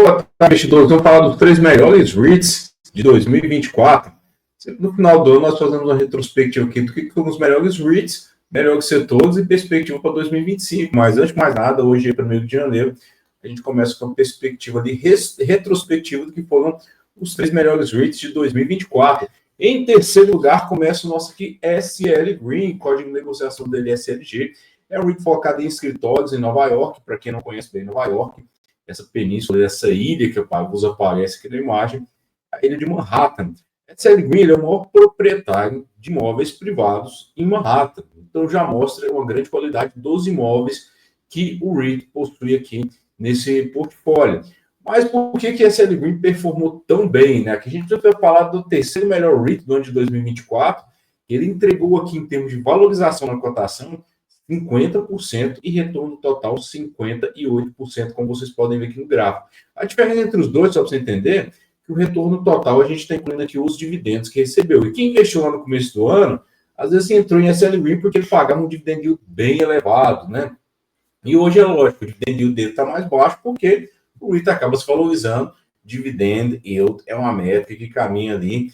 Boa tarde, investidores. Vamos falar dos 3 melhores REITs de 2024. Sempre no final do ano nós fazemos uma retrospectiva aqui do que foram os melhores REITs, melhores setores e perspectiva para 2025. Mas antes de mais nada, hoje é 1º de janeiro, a gente começa com uma perspectiva de retrospectiva do que foram os 3 melhores REITs de 2024. Em terceiro lugar, começa o nosso aqui SL Green, código de negociação dele SLG. É um REIT focado em escritórios em Nova York, para quem não conhece bem Nova York, essa península, essa ilha que vos aparece aqui na imagem, a ilha de Manhattan. A SL Green é o maior proprietário de imóveis privados em Manhattan. Então já mostra uma grande qualidade dos imóveis que o REIT possui aqui nesse portfólio. Mas por que a SL Green performou tão bem, né? Aqui a gente vai falar do terceiro melhor REIT do ano de 2024. Ele entregou aqui em termos de valorização na cotação 50% e retorno total 58%, como vocês podem ver aqui no gráfico. A diferença entre os dois, só para você entender, que o retorno total a gente está incluindo aqui os dividendos que recebeu. E quem investiu lá no começo do ano, às vezes entrou em SL Green porque ele pagava um dividend yield bem elevado, né? E hoje é lógico, o dividend yield dele está mais baixo porque o REIT acaba se valorizando. Dividend yield é uma métrica que caminha ali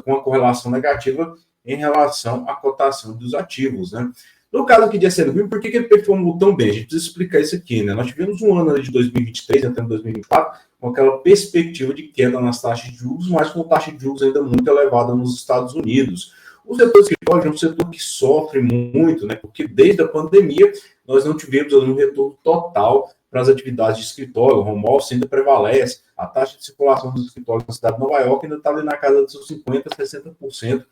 com a correlação negativa em relação à cotação dos ativos, né? No caso aqui de SL Green, por que ele performou tão bem? A gente precisa explicar isso aqui, né? Nós tivemos um ano de 2023, até 2024, com aquela perspectiva de queda nas taxas de juros, mas com taxa de juros ainda muito elevada nos Estados Unidos. O setor de escritório é um setor que sofre muito, né? Porque desde a pandemia nós não tivemos um retorno total para as atividades de escritório. O home office ainda prevalece. A taxa de circulação dos escritórios na cidade de Nova York ainda está ali na casa dos seus 50%, 60%.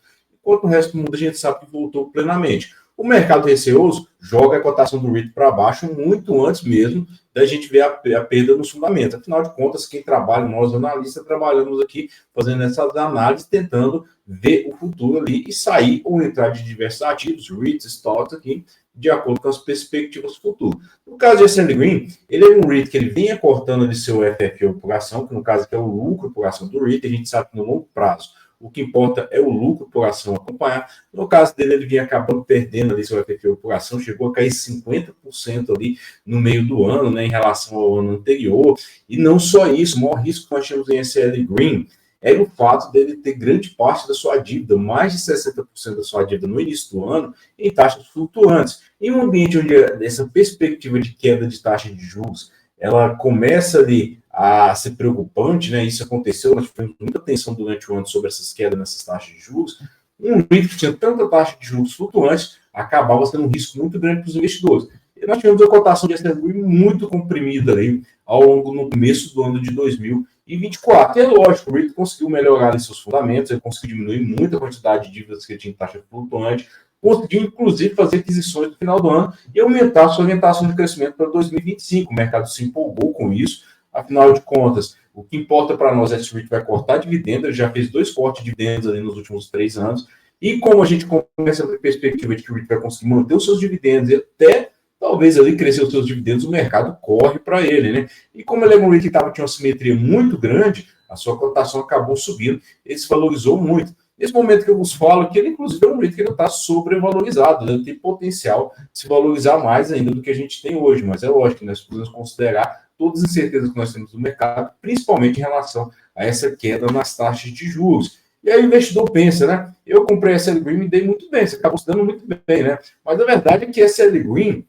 Enquanto o resto do mundo a gente sabe que voltou plenamente. O mercado receoso joga a cotação do REIT para baixo muito antes mesmo da gente ver a perda nos fundamentos. Afinal de contas, quem trabalha, nós analistas, trabalhamos aqui fazendo essas análises, tentando ver o futuro ali e sair ou entrar de diversos ativos, REITs, stocks aqui, de acordo com as perspectivas futuras. No caso de SL Green, ele é um REIT que ele vinha cortando de seu FFO por ação, que no caso aqui é o lucro por ação do REIT, a gente sabe que no longo prazo o que importa é o lucro por ação acompanhar. No caso dele, ele vinha acabando perdendo ali seu FFO por ação, chegou a cair 50% ali no meio do ano, né, em relação ao ano anterior. E não só isso, o maior risco que nós tínhamos em SL Green era o fato dele ter grande parte da sua dívida, mais de 60% da sua dívida no início do ano, em taxas flutuantes. Em um ambiente onde essa perspectiva de queda de taxa de juros, ela começa ali a ser preocupante, né? Isso aconteceu, nós tivemos muita atenção durante o ano sobre essas quedas nessas taxas de juros. Um REIT que tinha tanta taxa de juros flutuantes acabava sendo um risco muito grande para os investidores. E nós tivemos a cotação de SL Green muito comprimida ali ao longo no começo do ano de 2024. E é lógico, o REIT conseguiu melhorar ali seus fundamentos, ele conseguiu diminuir muito a quantidade de dívidas que ele tinha em taxa flutuante, conseguiu, inclusive, fazer aquisições no final do ano e aumentar a sua orientação de crescimento para 2025. O mercado se empolgou com isso. Afinal de contas, o que importa para nós é se o REIT vai cortar dividendos. Ele já fez 2 cortes de dividendos ali nos últimos 3 anos. E como a gente começa a perspectiva de que o REIT vai conseguir manter os seus dividendos e até talvez ali crescer os seus dividendos, o mercado corre para ele, né? E como ele é um REIT que tinha uma simetria muito grande, a sua cotação acabou subindo, ele se valorizou muito. Nesse momento que eu vos falo, que ele inclusive é um REIT que não está sobrevalorizado, ele tem potencial de se valorizar mais ainda do que a gente tem hoje, mas é lógico que nós precisamos considerar todas as incertezas que nós temos no mercado, principalmente em relação a essa queda nas taxas de juros. E aí o investidor pensa, né? Eu comprei a SL Green e me dei muito bem, você acabou se dando muito bem, né? Mas a verdade é que a SL Green,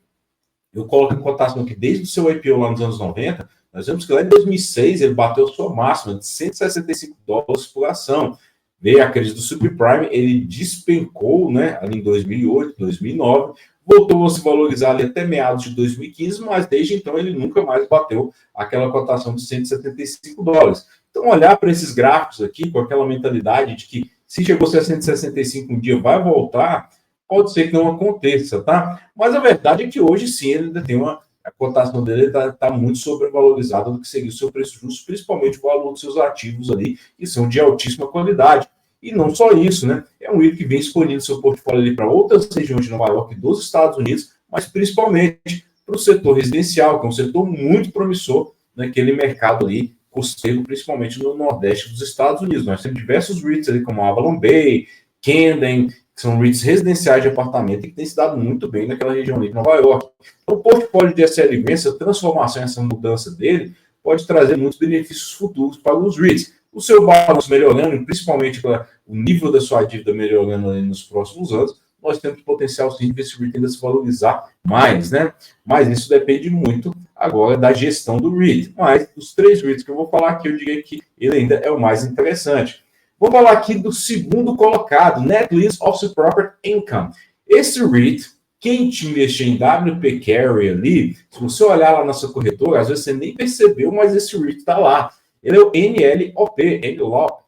eu coloco em cotação aqui desde o seu IPO lá nos anos 90, nós vemos que lá em 2006 ele bateu a sua máxima de $165 por ação. Veio a crise do subprime, ele despencou, né, ali em 2008, 2009, voltou a se valorizar ali até meados de 2015, mas desde então ele nunca mais bateu aquela cotação de $175. Então, olhar para esses gráficos aqui com aquela mentalidade de que se chegou a 165 um dia vai voltar, pode ser que não aconteça, tá? Mas a verdade é que hoje sim ele ainda tem a cotação dele está muito sobrevalorizada do que seria o seu preço justo, principalmente o valor dos seus ativos ali, que são de altíssima qualidade. E não só isso, né? É um REIT que vem expandindo seu portfólio ali para outras regiões de Nova York e dos Estados Unidos, mas principalmente para o setor residencial, que é um setor muito promissor naquele mercado ali costeiro, principalmente no Nordeste dos Estados Unidos. Nós temos diversos REITs ali, como Avalon Bay, Camden, que são REITs residenciais de apartamento e que têm se dado muito bem naquela região ali de Nova York. Então, o portfólio de SL Green, essa transformação, essa mudança dele, pode trazer muitos benefícios futuros para os REITs. O seu balanço melhorando, principalmente para o nível da sua dívida melhorando nos próximos anos, nós temos potencial sim de ver esse REIT ainda se valorizar mais, né? Mas isso depende muito agora da gestão do REIT. Mas dos 3 REITs que eu vou falar aqui, eu diria que ele ainda é o mais interessante. Vou falar aqui do segundo colocado, Net Lease Office Property Income. Esse REIT, quem te investir em WP Carry ali, se você olhar lá na sua corretora, às vezes você nem percebeu, mas esse REIT está lá. Ele é o NLOP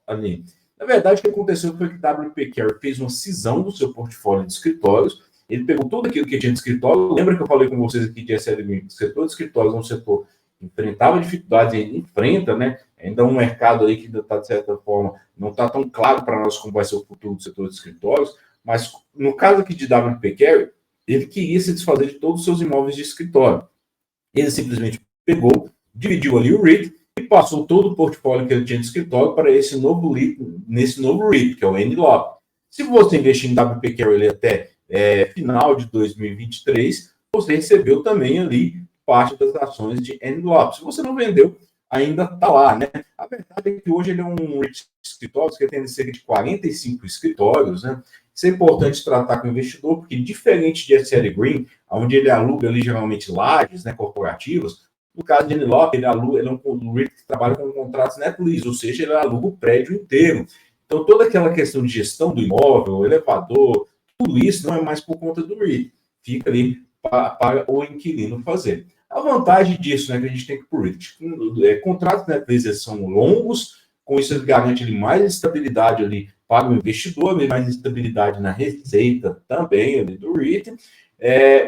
ali. Na verdade, o que aconteceu foi que WP Carey fez uma cisão do seu portfólio de escritórios. Ele pegou tudo aquilo que tinha de escritório. Lembra que eu falei com vocês aqui de SL Green? O setor de escritórios é um setor que enfrentava dificuldades, ainda enfrenta, né? Ainda é um mercado aí que ainda está, de certa forma, não está tão claro para nós como vai ser o futuro do setor de escritórios. Mas no caso aqui de WP Carey, ele queria se desfazer de todos os seus imóveis de escritório. Ele simplesmente pegou, dividiu ali o REIT e passou todo o portfólio que ele tinha de escritório para esse novo REIT, que é o NLOP. Se você investir em WP Carey até final de 2023, você recebeu também ali parte das ações de NLOP. Se você não vendeu, ainda está lá, né? A verdade é que hoje ele é um REIT de escritórios que tem cerca de 45 escritórios, né? Isso é importante tratar com o investidor, porque diferente de SL Green, onde ele aluga ali geralmente lajes, né, corporativas, no caso de NLOP, ele é um REIT que trabalha com contratos net lease, ou seja, ele aluga o prédio inteiro. Então, toda aquela questão de gestão do imóvel, elevador, tudo isso não é mais por conta do REIT. Fica ali para o inquilino fazer. A vantagem disso, né, que a gente tem que por REIT, contratos net lease são longos, com isso ele garante ali mais estabilidade ali para o investidor, mais estabilidade na receita também ali do REIT,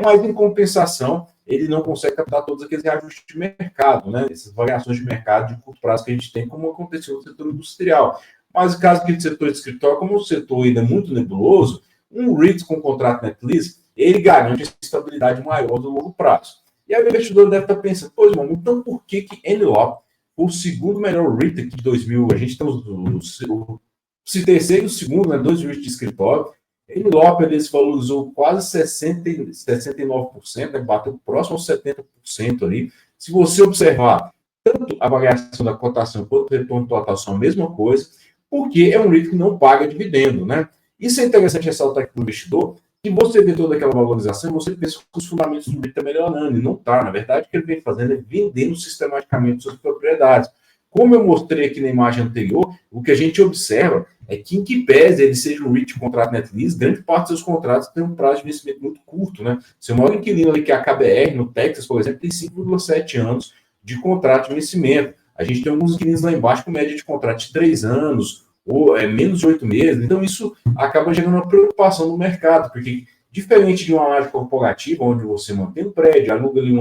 mas em compensação ele não consegue captar todos aqueles reajustes de mercado, né? Essas variações de mercado de curto prazo que a gente tem, como aconteceu no setor industrial. Mas o caso aqui do setor de escritório, como o setor ainda é muito nebuloso, um REIT com contrato net lease, ele garante essa estabilidade maior do longo prazo. E aí o investidor deve estar pensando, pois, mano, então por que NLOP, o segundo melhor REIT aqui de 2000, a gente tem o terceiro e o segundo, né, 2 REITs de escritório, NLOP ele se valorizou quase 69%, né, bateu próximo aos 70% ali. Se você observar tanto a variação da cotação quanto o retorno total são a mesma coisa, porque é um REIT que não paga dividendo, né? Isso é interessante ressaltar aqui para o investidor, que você vê toda aquela valorização, você pensa que os fundamentos do REIT estão melhorando, e não está. Na verdade, o que ele vem fazendo é vendendo sistematicamente suas propriedades. Como eu mostrei aqui na imagem anterior, o que a gente observa é que, em que pese ele seja um REIT de contrato net lease, grande parte dos seus contratos tem um prazo de vencimento muito curto, né? Seu maior inquilino ali, que é a KBR, no Texas, por exemplo, tem 5,7 anos de contrato de vencimento. A gente tem alguns inquilinos lá embaixo com média de contrato de 3 anos, ou menos de 8 meses. Então, isso acaba gerando uma preocupação no mercado, porque, diferente de uma laje corporativa, onde você mantém o prédio, aluga ali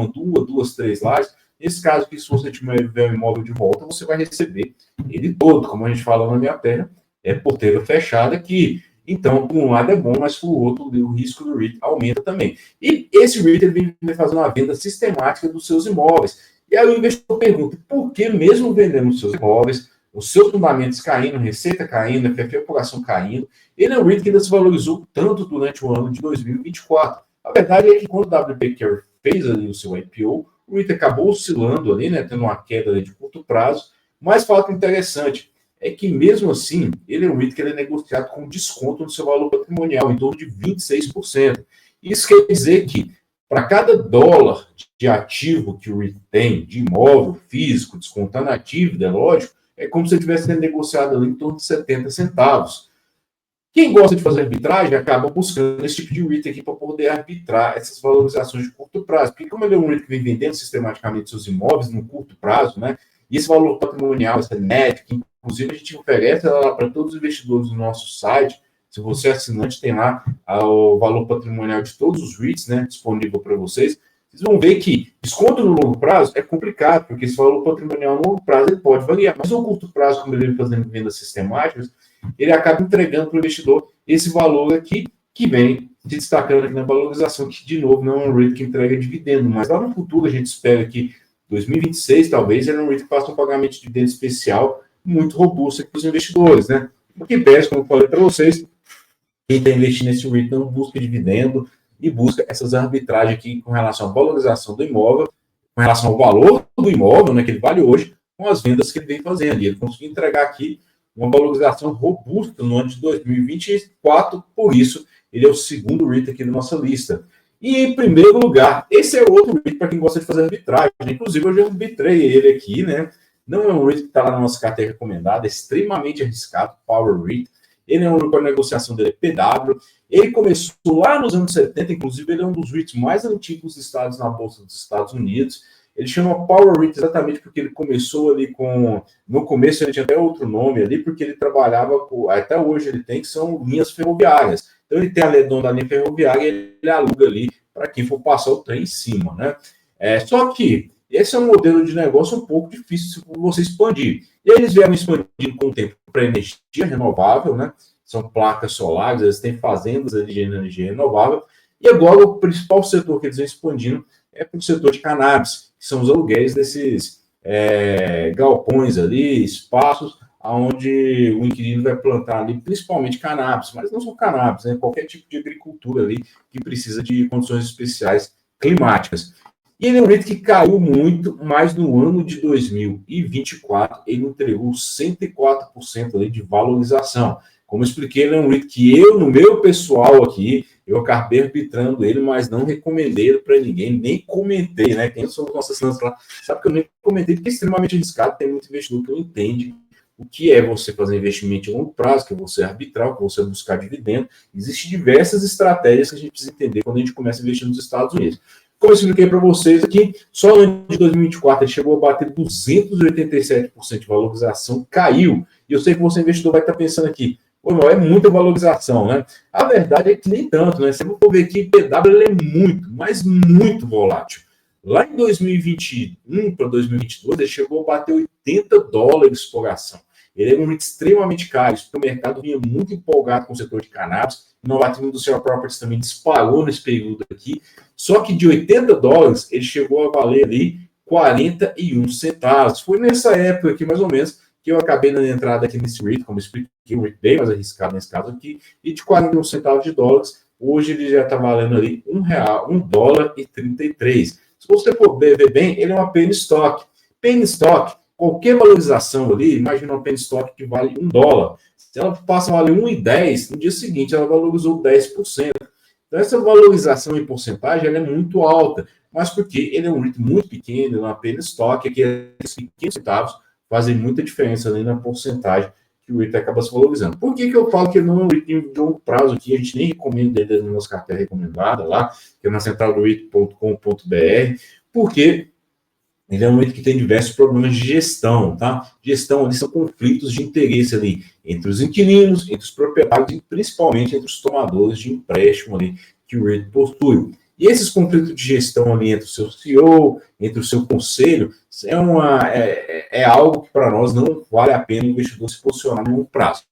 duas, 3 lajes, nesse caso aqui, se você tiver o imóvel de volta, você vai receber ele todo, como a gente fala na minha terra, é porteira fechada, que, então, por um lado é bom, mas por outro, o risco do REIT aumenta também. E esse REIT ele vem fazendo uma venda sistemática dos seus imóveis. E aí o investidor pergunta, por que mesmo vendendo os seus imóveis, os seus fundamentos caindo, receita caindo, FFI população caindo, ele é um REIT que ainda se valorizou tanto durante o ano de 2024. A verdade é que quando o WP Carey fez ali o seu IPO, o REIT acabou oscilando ali, né, tendo uma queda ali de curto prazo, mas fato interessante é que mesmo assim, ele é um REIT que ele é negociado com desconto no seu valor patrimonial, em torno de 26%. Isso quer dizer que para cada dólar de ativo que o REIT tem, de imóvel físico, descontando a dívida, lógico, é como se ele tivesse sendo negociado ali em torno de 70 centavos. Quem gosta de fazer arbitragem acaba buscando esse tipo de REIT aqui para poder arbitrar essas valorizações de curto prazo. Porque como ele é um REIT que vem vendendo sistematicamente seus imóveis no curto prazo, né? E esse valor patrimonial, essa NET, que inclusive a gente oferece para todos os investidores do nosso site. Se você é assinante, tem lá o valor patrimonial de todos os REITs, né, disponível para vocês. Vocês vão ver que desconto no longo prazo é complicado, porque esse valor patrimonial no longo prazo ele pode variar. Mas no curto prazo, como ele vem fazendo vendas sistemáticas, ele acaba entregando para o investidor esse valor aqui, que vem se destacando aqui na valorização, que de novo não é um REIT que entrega dividendo, mas lá no futuro a gente espera que 2026 talvez ele é um REIT que faça um pagamento de dividendo especial muito robusto aqui para os investidores, né? O que pede, como eu falei para vocês, quem está investindo nesse REIT não busca dividendo e busca essas arbitragens aqui com relação à valorização do imóvel com relação ao valor do imóvel, né, que ele vale hoje, com as vendas que ele vem fazendo. E ele conseguiu entregar aqui uma valorização robusta no ano de 2024, por isso ele é o segundo REIT aqui na nossa lista. E em primeiro lugar, esse é outro REIT para quem gosta de fazer arbitragem. Inclusive, eu já arbitrei ele aqui, né? Não é um REIT que está lá na nossa carteira recomendada, é extremamente arriscado, Power REIT. Ele é um REIT, a negociação dele é PW. Ele começou lá nos anos 70, inclusive ele é um dos REITs mais antigos listados na Bolsa dos Estados Unidos. Ele chama Power REIT exatamente porque ele começou ali com... No começo ele tinha até outro nome ali, porque ele trabalhava, até hoje ele tem, que são linhas ferroviárias. Então ele tem a dono da linha ferroviária e ele aluga ali para quem for passar o trem em cima, né? Só que esse é um modelo de negócio um pouco difícil de você expandir. E eles vieram expandindo com o tempo para energia renovável, né? São placas solares, eles têm fazendas de energia renovável. E agora o principal setor que eles vêm expandindo é para o setor de cannabis, que são os aluguéis desses galpões ali, espaços onde o inquilino vai plantar ali, principalmente cannabis, mas não só cannabis, né? Qualquer tipo de agricultura ali que precisa de condições especiais climáticas. E ele é um REIT que caiu muito, mas no ano de 2024 ele entregou 104% ali de valorização. Como eu expliquei, ele é um REIT que eu, no meu pessoal aqui, eu acabei arbitrando ele, mas não recomendei ele para ninguém, nem comentei, né? Quem são os nossos assinantes lá sabe que eu nem comentei, porque é extremamente arriscado, tem muito investidor que não entende o que é você fazer investimento em longo prazo, que é você arbitrar, que é você buscar dividendo. Existem diversas estratégias que a gente precisa entender quando a gente começa a investir nos Estados Unidos. Como eu expliquei para vocês aqui, só no ano de 2024 ele chegou a bater 287% de valorização, caiu. E eu sei que você, investidor, vai estar pensando aqui, é muita valorização, né? A verdade é que nem tanto, né? Se eu for ver aqui, PW ele é muito, mas muito volátil. Lá em 2021 para 2022, ele chegou a bater $80 por ação. Ele é um REIT extremamente caro, porque o mercado vinha muito empolgado com o setor de cannabis. Inovativa Industrial Properties também disparou nesse período aqui. Só que de $80, ele chegou a valer ali 41 centavos. Foi nessa época aqui, mais ou menos, que eu acabei dando entrada aqui nesse REIT, como eu expliquei, um REIT bem mais arriscado nesse caso aqui, e de 41 centavos de dólares, hoje ele já está valendo ali $1,33. Se você for ver bem, ele é uma penny stock. Penny stock, qualquer valorização ali, imagina uma penny stock que vale $1. Se ela passa a valer 1,10, no dia seguinte ela valorizou 10%. Então essa valorização em porcentagem ela é muito alta, mas porque ele é um REIT muito pequeno, uma penny stock, aqui esses pequenos centavos fazem muita diferença ali na porcentagem que o REIT acaba se valorizando. Por que eu falo que ele não é um REIT de longo prazo aqui? A gente nem recomenda ele na nossa carteira recomendada lá, que é na centraldoREIT.com.br, porque ele é um REIT que tem diversos problemas de gestão, tá? Gestão ali são conflitos de interesse ali entre os inquilinos, entre os proprietários e principalmente entre os tomadores de empréstimo ali que o REIT possui. E esses conflitos de gestão ali entre o seu CEO, entre o seu conselho, é algo que para nós não vale a pena o investidor se posicionar no longo prazo.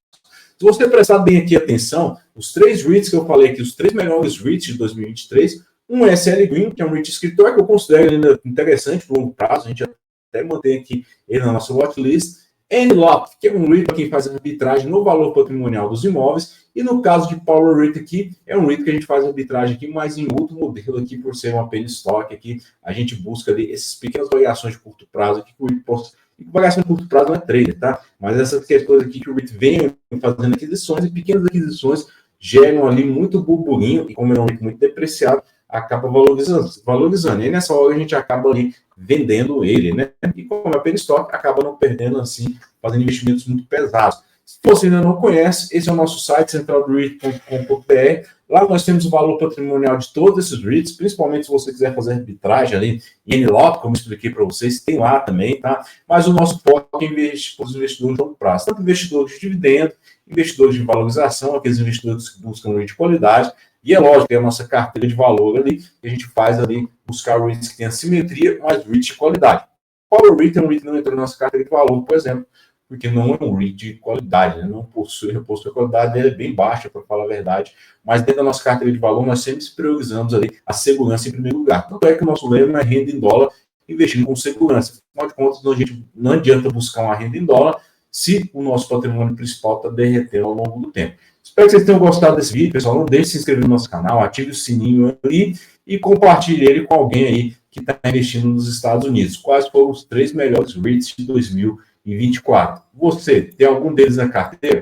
Se você prestar bem aqui atenção, os 3 REITs que eu falei aqui, os 3 melhores REITs de 2023, um é SL Green, que é um REIT escritório que eu considero ainda interessante para o longo prazo, a gente até mantém aqui ele na nossa watchlist. Enlock, que é um REIT para quem faz arbitragem no valor patrimonial dos imóveis. E no caso de Power REIT aqui, é um REIT que a gente faz arbitragem aqui, mas em outro modelo aqui, por ser uma penny stock aqui, a gente busca ali essas pequenas variações de curto prazo aqui que o REIT possa... E variação de curto prazo não é trader, tá? Mas essas coisas aqui que o REIT vem fazendo aquisições, e pequenas aquisições geram ali muito burburinho, e como é um REIT muito depreciado, acaba valorizando. E nessa hora a gente acaba ali vendendo ele, né? E como é penny stock, acaba não perdendo assim, fazendo investimentos muito pesados. Se você ainda não conhece, esse é o nosso site, centraldoREIT.com.br. Lá nós temos o valor patrimonial de todos esses REITs, principalmente se você quiser fazer arbitragem ali em Enlock, como eu expliquei para vocês, tem lá também, tá? Mas o nosso foco é para os investidores de longo prazo, tanto investidores de dividendo, investidores de valorização, aqueles investidores que buscam REIT de qualidade. E é lógico, tem a nossa carteira de valor ali, que a gente faz ali, buscar REITs que tenham simetria, mas REITs de qualidade. Power REIT é um REIT que não entrou na nossa carteira de valor, por exemplo, porque não é um REIT de qualidade, né? Não possui a qualidade dele é bem baixa, para falar a verdade, mas dentro da nossa carteira de valor, nós sempre priorizamos ali a segurança em primeiro lugar. Tanto é que o nosso lema é renda em dólar, investindo com segurança. Afinal de contas, a gente não adianta buscar uma renda em dólar se o nosso patrimônio principal está derretendo ao longo do tempo. Espero que vocês tenham gostado desse vídeo, pessoal. Não deixe de se inscrever no nosso canal, ative o sininho ali e compartilhe ele com alguém aí que está investindo nos Estados Unidos. Quais foram os 3 melhores REITs de 2024? Você tem algum deles na carteira?